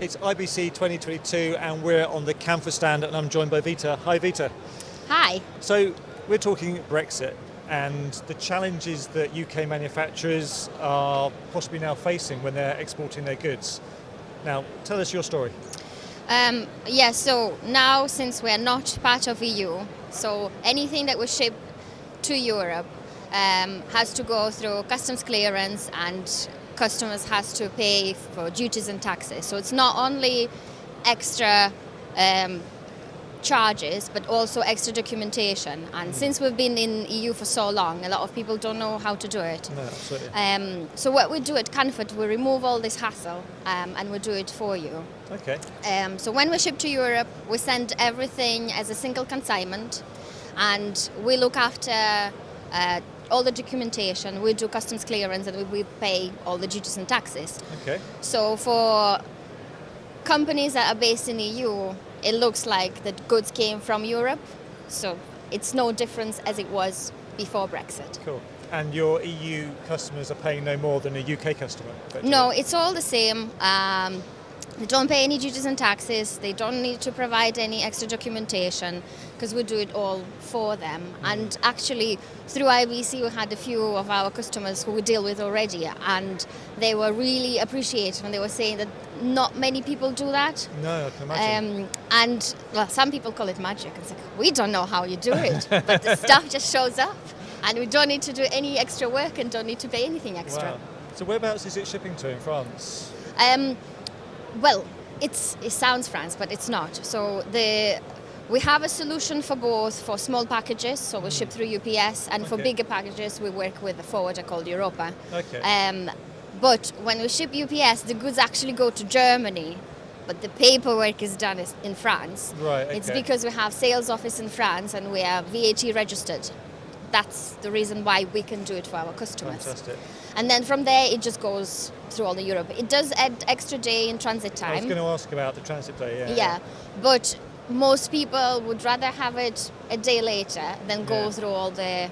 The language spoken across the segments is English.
It's IBC 2022 and we're on the Canford stand and I'm joined by Vita. Hi Vita. Hi. So we're talking Brexit and the challenges that UK manufacturers are possibly now facing when they're exporting their goods. Now tell us your story. So now since we're not part of EU, so anything that we ship to Europe has to go through customs clearance and customers has to pay for duties and taxes. So it's not only extra charges, but also extra documentation. And since we've been in EU for so long, a lot of people don't know how to do it. No, absolutely. So what we do at Canford, we remove all this hassle and we do it for you. Okay. So when we ship to Europe, we send everything as a single consignment and we look after all the documentation, we do customs clearance and we pay all the duties and taxes. Okay. So for companies that are based in EU, it looks like the goods came from Europe, so it's no difference as it was before Brexit. Cool. And your EU customers are paying no more than a UK customer? No, it's all the same. They don't pay any duties and taxes, they don't need to provide any extra documentation because we do it all for them. And actually through IBC we had a few of our customers who we deal with already and they were really appreciative and they were saying that not many people do that. No, I can imagine. Some people call it magic. It's like, we don't know how you do it, but the stuff just shows up and we don't need to do any extra work and don't need to pay anything extra. Wow. So whereabouts is it shipping to in France? Well, it sounds France, but it's not. So we have a solution for both for small packages, so we ship through UPS, and for bigger packages we work with a forwarder called Europa. Okay. But when we ship UPS, the goods actually go to Germany, but the paperwork is done in France. Right, okay. It's because we have sales office in France and we are VAT registered. That's the reason why we can do it for our customers. Fantastic. And then from there, it just goes through all the Europe. It does add extra day in transit time. I was going to ask about the transit day, yeah. Yeah, but most people would rather have it a day later than go through all the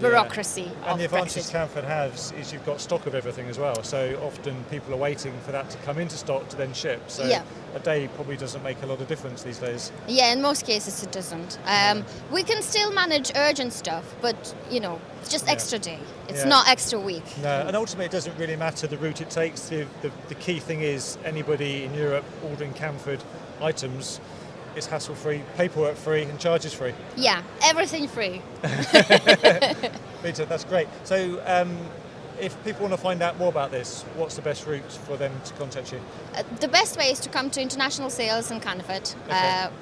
bureaucracy of And the advantage Brexit. Canford has is you've got stock of everything as well. So often people are waiting for that to come into stock to then ship. So a day probably doesn't make a lot of difference these days. Yeah, in most cases it doesn't. We can still manage urgent stuff, but it's just extra day. It's not extra week. No, and ultimately it doesn't really matter the route it takes. The key thing is anybody in Europe ordering Canford items is hassle-free, paperwork-free and charges-free. Yeah, everything free. Vita, that's great. So if people want to find out more about this, what's the best route for them to contact you? The best way is to come to international sales in Canford.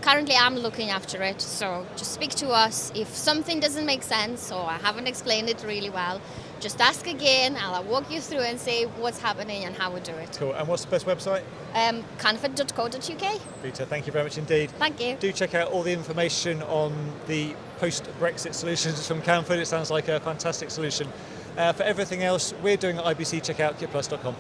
Currently I'm looking after it, so just speak to us. If something doesn't make sense or I haven't explained it really well, just ask again, I'll walk you through and say what's happening and how we do it. Cool, and what's the best website? Canford.co.uk. Vita, thank you very much indeed. Thank you. Do check out all the information on the post-Brexit solutions from Canford. It sounds like a fantastic solution. For everything else we're doing at IBC, check out kitplus.com.